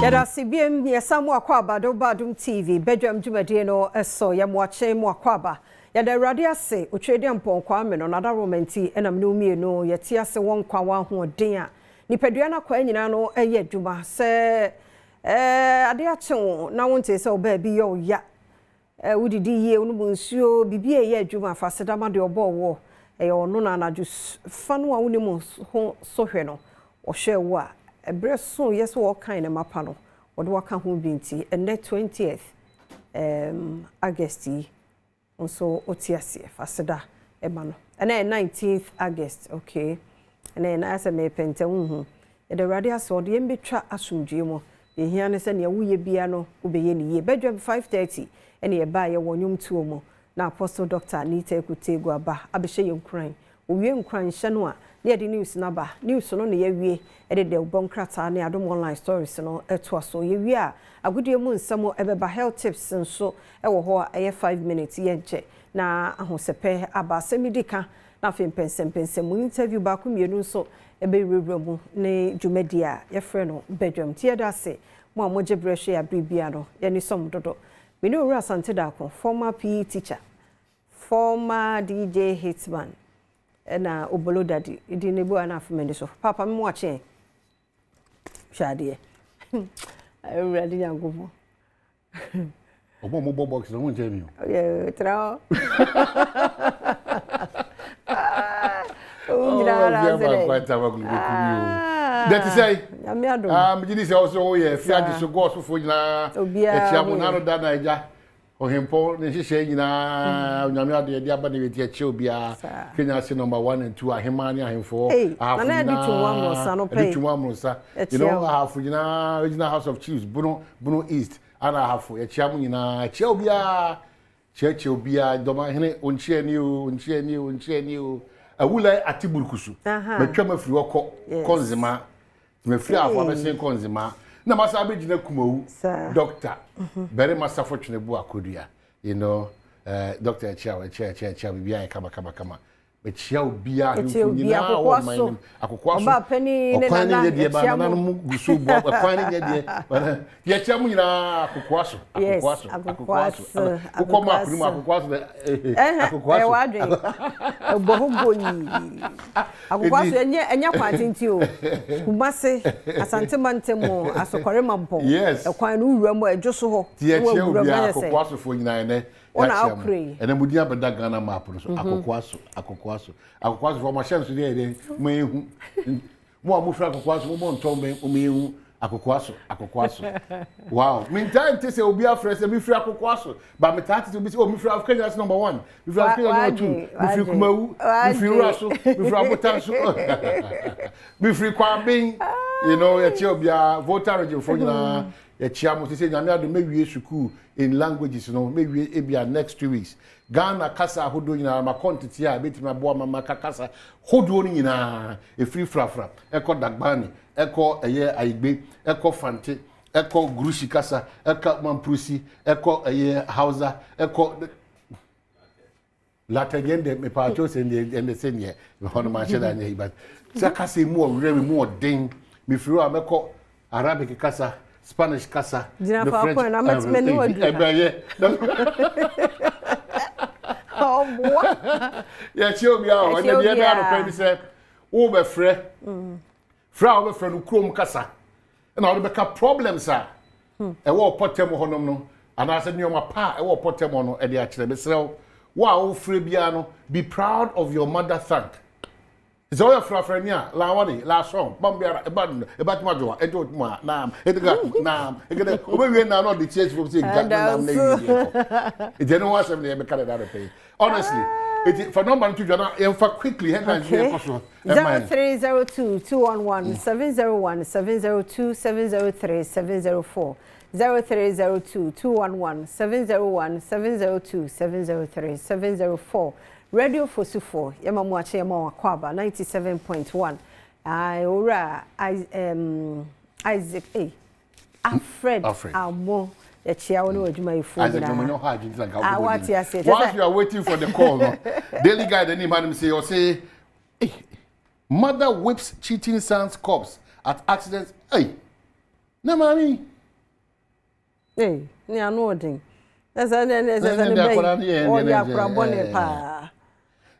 Yada CBM yesamu akwaba do badum TV bedwam dwumade no eso yamwache mu akwaba yada awurade ase otwede mponkwa ame no nada romenti enam no mie no yeti ase won kwa wa ho den a nipadua na kwa nyina no eye adwuma se ade ache na wonte se oba bi yo ya wudidi ye onu nsuo bibi eye adwuma fasedama de obo ono na anaju fanu a wonimu ho sohwe no ohwe wo a ebreso yes wo kan na mapa no wo de waka ho binti and 20th August so otiase faseda eba no and 19th August okay and then as me pente hu e de radio so de mbetwa asomdwe mo ye hia ne se ne wuye bia no obeye ne ye bedwam 5:30 ene ye ba ye wonwum tuo mo na Apostle Dr. Anita Ekutegu aba abehye yenkran owie nkran hye no a ne de news na ba news no ne ye wie e de bonkrata ne Adom online stories no eto aso ye wie a agudie mu nsamo ebeba health tips nso e wo ho a 5 minutes ye nche na ahosepe aba semidika na fe mpensem mu interview ba ku mienu nso ebe rewre mu ne dwumadi a ye frɛ no bedwam tie da se mo amoje brehwe ya bibia no ye ni som dodo Mini Ura Asante Dako, former PE teacher, former DJ Hitman, and Obolo Daddy. It didn't go enough for me. So, Papa, I'm watching. Shadi. I already know. Go. Oh, mobile box, I won't tell you. Yeah, throw. That is say, this also a fiat so go for na Chiamunano Danaja or him Paul, and she na Namia de Diabani with your chobia, Kenya number 1 and 2 are Himania him for. I have you know, I have original House of Chiefs, Bruno East, and I have for a Chiamuna, Chobia, Domahene, Unchenu. I will like Atiburkusu. But come if you walk Conzima, me free of our same Conzima. No, Master Abidina Kumo, doctor, very much fortunate Buakudia, you know, Dr. Chair, be Kama. But shall be a Akukwaso, penny, yet Chamina Akukwaso, and you're fighting to you. Who must say, a Santamantemo, as a Coremampo, yes, a quite new rumor, just so, Akukwaso for 9. On our pray, and then we have a Dagana map. Akukwaso for my chance today. More Mufra Akukwaso, more Tombe, Akukwaso. Wow. Meantime, this will be our friends and Mifra Akukwaso. But my tax to be Mifra of Kenya's number 1. Mifra number 2. Mifra Kumu, Mifra Russell, Mifra Potasso, Mifra Kwabing, you know, Ethiopia, voter for you. Chiamo to say maybe school in languages, you know, maybe it be next 2 weeks. Ghana Casa who do in my quantity, I bet my boy Mama Casa, who do in a free frafra, echo Dagbani, echo a year I be, echo Fante, echo Grushi Casa, echo Mamprusi, echo a year Hausa, echo Latagende, me partos in the same year, on my shed, but Zakasi more ding, me through a meko Arabic Casa. Spanish Casa, the French. Oh, what? Yeah, she'll be out. And then the other friend said, over Fred, Frau friend Chrome Casa. And all the problems are a war potemo honono. And I said, my pa, a war potemono at the actually. So, wow, Frebiano, be proud of your mother tongue. It's all your friend, Lawani, last song, Bambia, about Majoa, Edward Nam, Edgar Nam, we now not the church from saying, it didn't want something to cut it out of pay. Honestly, it's for number 2, and for quickly, 0302 211 701 702 703 704 0302 211 701 702 703 704 Radio Fosufo, Yamamuache Yamawa Kwaba, 97.1. Ora, Isaac, Alfred, Almo, the chair on which my phone. Once you are waiting for the call, Daily Guide, any man say, or say, Mother whips cheating son's corpse at accident. Hey, na mami. Hey, ni anodin.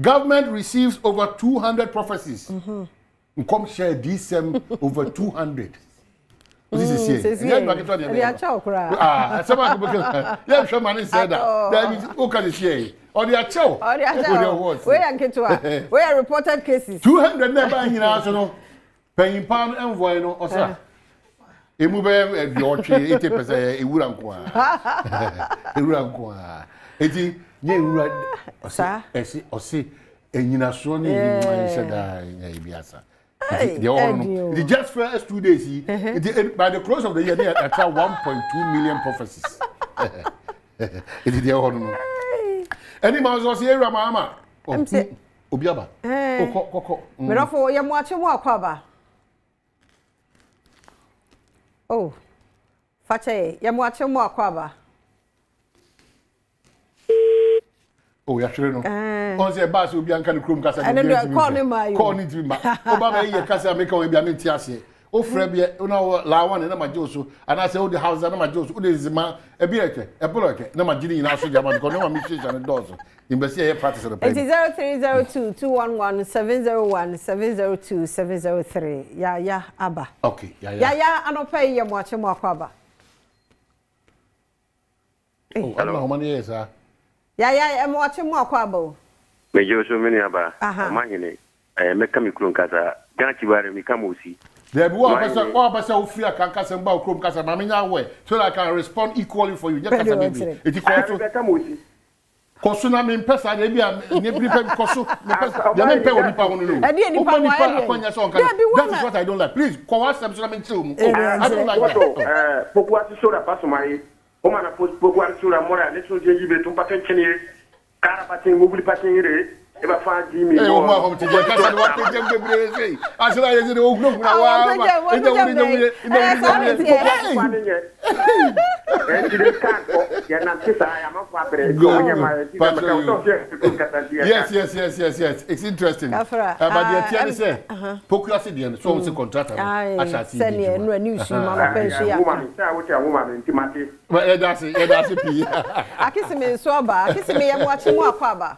Government receives over 200 prophecies. Come share DSM over 200. This is here. Yeah, someone said that. That means who can share? Or the chow. We are reported cases. 200 never in our no paying pound envoy no osa. Emube your 80% ewurankwa. Ewurankwa. Eti nye ewura sa esi osi enyina so ne sheda nya ibiasa. The just first 2 days by the close of the year they attract 1.2 million prophecies. It is the one. Any man was here mama. Obiaba. Koko. Merofo ye mo ache mo akwaba. Oh. Fache ye mo ache mo akwaba. Oh, ya sure no. On say bass obi anka ne krom kasa ne call ni ma yo. Call ni ti ma. Oba ba ye kasa make we bia me ti ase. O frɛ bia una la one na ma joso. Ana say o the house na ma joso. O de zima e bi eke, e bolo eke. Na ma gini na so jama because no ma me share na dozo. Invest here practice the plan. It is 0302-211-702-703. Ya aba. Okay, ya. Ya anopa ye mo ache mo akwaba. Oh, I don't know how many years ah. Ya mo ache mo akwaba. Me joso meni aba. Amanyene meka mi kron kasa. Ganchi bare mi kamosi. There be one person who fear can cast and bow chrome cast and mamina way so that I can respond equally for you. Just cast baby. It is called Kosuna me pesa de bia ne prepare koso me pesa de me pe oni pa wono no. E di pa akwanya so kan. That is what I don't like. Please ko wa sam so na me chill mu. I don't like that. Pourquoi tu so la passe mai? O mana pourquoi tu la mora ne so je jibe ton patin chenire. Kara patin mobile patin ire. E ba fa 10 000. E o mo ko ti je kasa de wa pe je de bre sei. Asira ye de o gno na wa. Inde woni Yes. It's interesting. But the tiani say, Pocracy the so on contract. I shall see. Send you no news mama pension ya. Woman intimate. But that's it. Akisime so ba, akisime ye mo achi mo akwaba.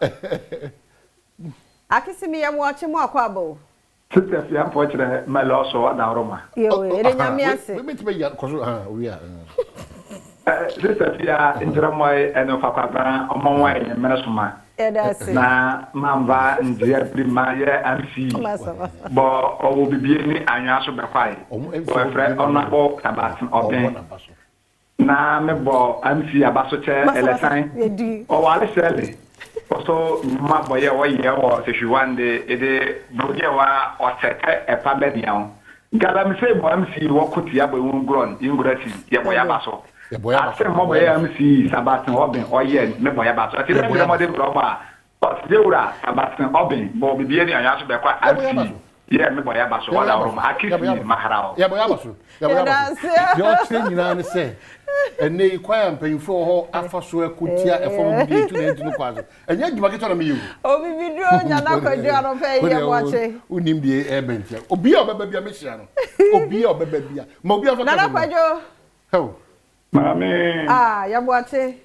Akisime ye mo achi mo akwaba. Sister, if you are fortunate, my loss or an aroma. Yo, we meet me at we are. Sister, if you are in Drumway and of Aquabra, on my way in Minnesota. Na Mamba and dear Primaya and see. But I will be being an answer by five. Friend on my boat about an Na me bo MC abasoche elesan. O wale sele. Also, my boy, if you want the Brodia or set a pabedian. Galam say, MC, what could you have grown in Grati, Yaboyabaso? I say, Mobile MC, Sabaton Obin, or yen, Neboyabaso. I think I'm going to Roma, but Zura, Sabaton Obin, Bobby Bieni, and answer the quite MC. Yeah, Neboyabaso, what I keep Maharao. Yaboyabaso. You're saying, you say. And they quite paying for her after so could tear a form of the quasi. And yet you market on me. Oh, we do not pay you watching. Who named the airbench? Oh, be a baby mission. Oh, be a baby. Mobile for Nana. Oh, Mammy. Ah, you're watching.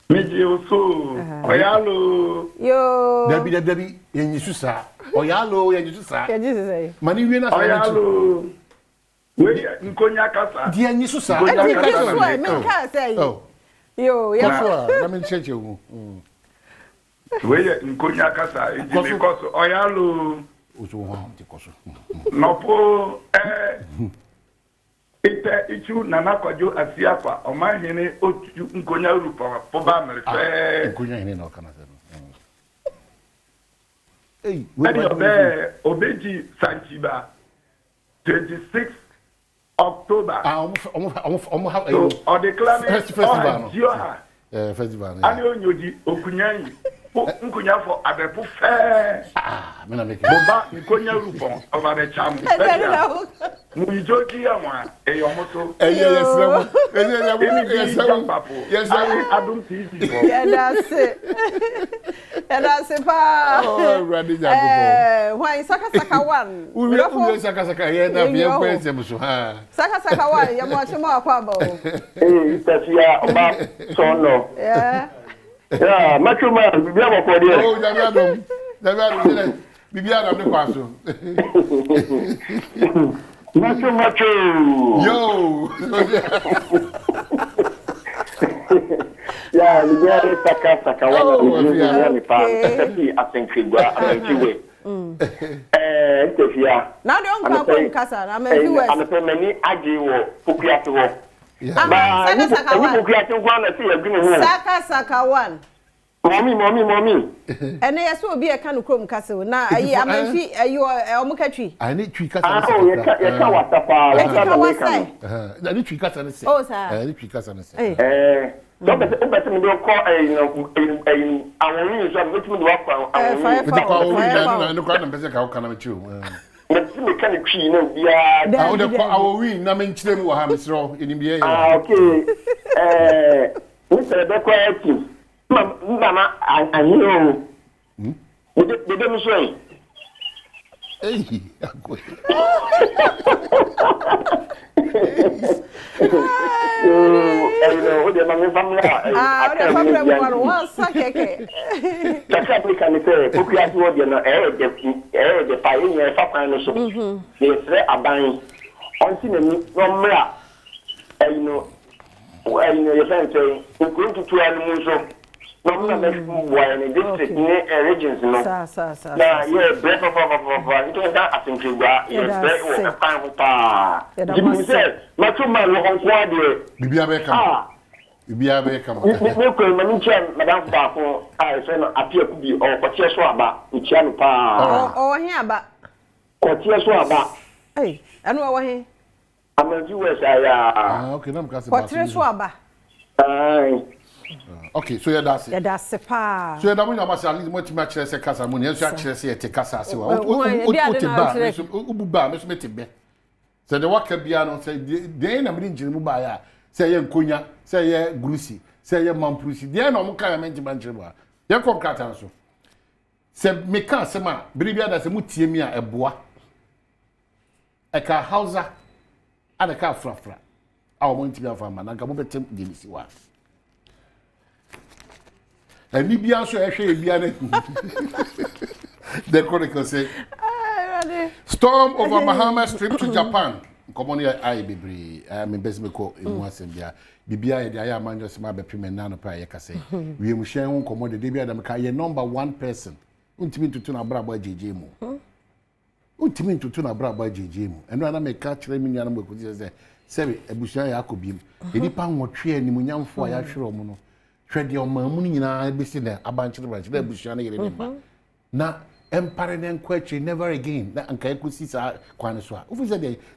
Medio so. Oyalo. Yo, Debbie, and you say, Oyalo, and you say, Money winner. Oyalo. We Nkonya kasa. Dia nyisu sa. Oh. Yo, yeah. Let me change you. We Nkonya kasa. Because oyalo. No po ichu nana kwajo asiakwa. Omanyene ochu Nkonya rupa po ba mere. Nkonya ine no kana se. Hey, obeji Sanchiba 26 October. So, or the climate festival. Festival. And you Okunyani. Nkunya for Abepu fair. Me make Boba Nkonya Rupon over the cham. Mujoki Yama, a yomoto. Yes, Adom TV. Yeah, that's it. And I say, pa. Oh, ready, Jacob. Why Saka one? We will Saka here, now be a person. Saka one, you're much more quabo. Hey, that's about Sono. Yeah. Yeah, Macho Man, we have a cordial. Oh, Jamadum. Bibiana, the Paso. Macho. Yo. Yeah, the very Saka one. I think now don't come from Casa. I'm a US. I'm a many Agiwo, Pukiato. Saka one. Mommy. And yes, will be a can of chrome castle. Now, I am you are Omukatri. I need tree cut. Oh, I need tree cut and say. Oh, sir. I need tree cut and say. Don't better me don't call our news. I'm waiting to walk on. No crowd and person how can I chew. Let's make kind of tree, yeah. Our win, I mean, Chile will have Miss Row in the okay. Mr. Rebecca. Mama, I know. They don't say. Hey, no, district regions, no. Yeah, breath of I think you got your Macho Man on Quadri. Madame Papo, I said, appear to be or Cotia Swaba, which you are. Oh, here, but Cotia Swaba. Hey, I know why. I'm a US. Okay, I'm Cotia Swaba. Okay, so that's it. Yeah, that's a pa. So that when you must at least much match as a casa money, you actually say a casa. So, so the work can be on say, they ain't a minute Mubaya, say Kunya, say Grusi, say Mamprusi, they are no kind of management. You're concrete. So, say, make us some Bribia that's a mutimia a bois, a car houser, and a car frafra. I want to be a farmer, and come over to the and Libya so the chronicle say storm over Bahamas trip to Japan. Come on here, I be I'm in Besmeko in Wasembia. Bibia, the Aya man just my payment nano pay. We will share one commodity. They be a number one person. Untimin to tuna braba JJ mo. Untimin to tuna braba JJ mo. And when I make catch me, I am say, a bushia Yakobim. Any pound or tree and Munyam for Yashromono. Tread your mammy in a business, a bunch of branch, there Bushana. Now, empire then question never again. That Uncle could see Quaniswa.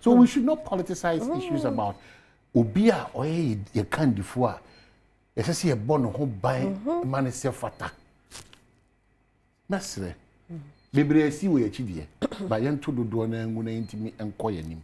So we should not politicize issues about Ubia or a candy before. As I see a bond who buy money self attack. Master, maybe I see where you by young to the door and when intimate and quiet him.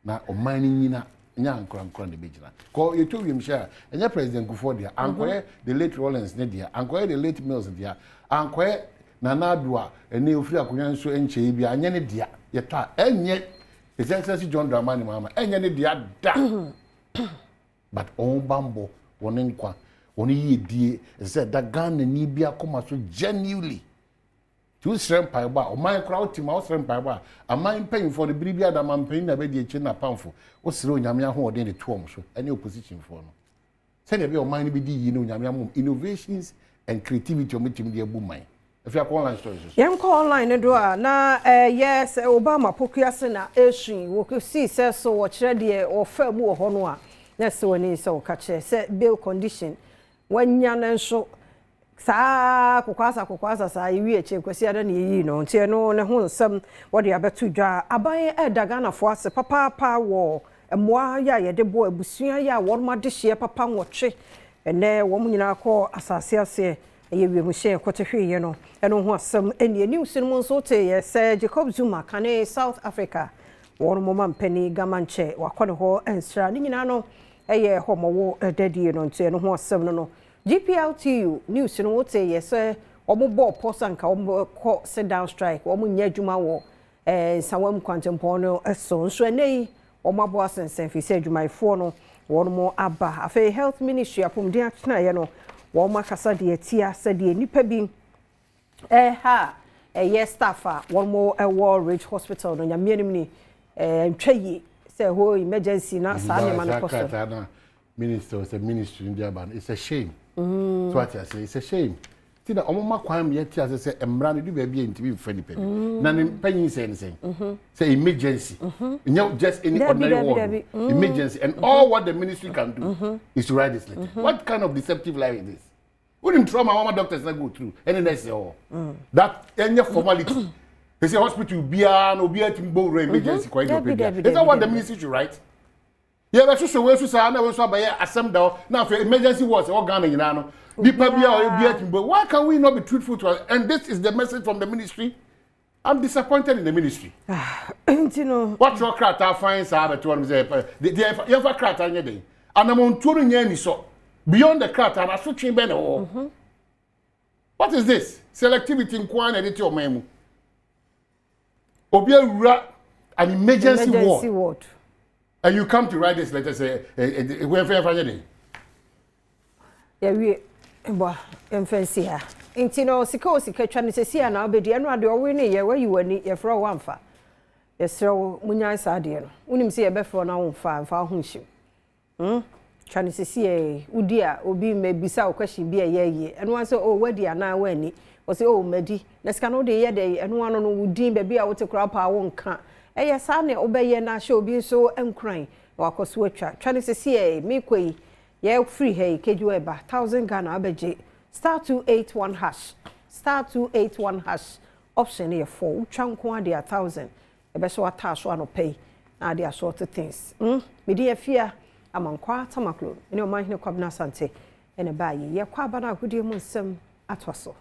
Now, or mining Young Crown the Bijana. Call you to him share, and your president go for there, Uncle the late Rollins Nedia, Uncle the late Mills there, Uncle Nanadua, and New Free Akunyanso and Chibia, and Yenny Dia, yet, and yet, His Excellency John Dramani, Mamma, and Yenny Dia, but on Bambo, one inqua, one ye dear, said that gun and Nibia come so genuinely. Two shrimp pie bar, or my crowd team, our shrimp pie bar, a mine paying for the Bribia that I'm paying a very chin a poundful. What's wrong, Yamia, who ordained the twom, any opposition for no. Send a bit of money be Yamia, innovations and creativity or meeting the boom mine. If you are online stories, young call online, Edua, now, yes, Obama, Pokiasina, Elshi, we could see, sir, so watch ready or fair more honor. That's the one is so catch a set bill condition. When young and so. Sa kukwasa sa iwi eche kwesi ada na yi no ntie no ne ho nsam wo de abetu dwa aban daga na fo ase papa wo emoa ya ye de bo abusua ya wo ma de hye papa nwotwe ene wo mu nyina kọ asase ase ye wi mu hye kwotehwe ye no eno ho asam eni news no nso te ye se Jacob Zuma kane South Africa wo no mama mpani gamanche wakọ ho ensra ni nyina no eye homowo dadie no ntie no ho asam no GPLTU news no wote yes omo bo posa nka omo ko sit down strike omo nya adwuma wo sawam kwantempo no so nso enei omo abo asensen fi se adwumaifo no wono mo aba afa health ministry apomden atena ye no wo ma kasa de atia se de nipa bi ha yes staff one more War Ridge Hospital no nyamienim ni ntwayi say ho emergency na sa ne man koso minister was a ministry in Japan. It's a shame. So what I say, it's a shame. Tina omoma kwam yet as say emra no do baby interview friendly people. Na ne panyin say anything. Say emergency. Just any ordinary word. Emergency and all what the ministry can do is to write this letter. What kind of deceptive lie is this? Wouldn't trauma mama doctors not go through any next all. That any formality. They say hospital bia no bia timbo emergency quite no bia. Is that what the ministry should write? Yeah, but so we say na we so by assembly now for emergency was all Ghana you know. Why can we not be truthful to us? And this is the message from the ministry. I'm disappointed in the ministry. You know. What your crata finds are to one say the ever crata any day. And I'm on touring any so beyond the crata and I switching ben all. What is this? Selectivity in kwan edit your memo. Obia an emergency ward. And you come to write this letter say where day. Yeah, we fancy her. Intino sika twa ne sesi na obedi eno ade owe ne ye where you wani ye fro wamfa. Ye sro munya sa ade no. Unim se ye be fro na wonfa mfa ho nhim. Twa ne sesi e udi a obi mebisa question bi ye eno wan say oh wadi ana wani. O say oh medi. Na sika no de ye de eno wan no wudin be bia wote kra pa wo nka. Eye sa ne obeye na hye obi so enkran. Wakoso atwa. Twa ne sesi e mekoi yeah, free hey, keju eba 1000 Ghana abeje star 281 hash star 281 hash option here 4 utwanko ade 1000 ebe so ataso ano pay na ade sort of things me dey afia amankwa tamaklo ene o mahine kwabna sante ene ba ye kwa bana agudie mu nsem atwaso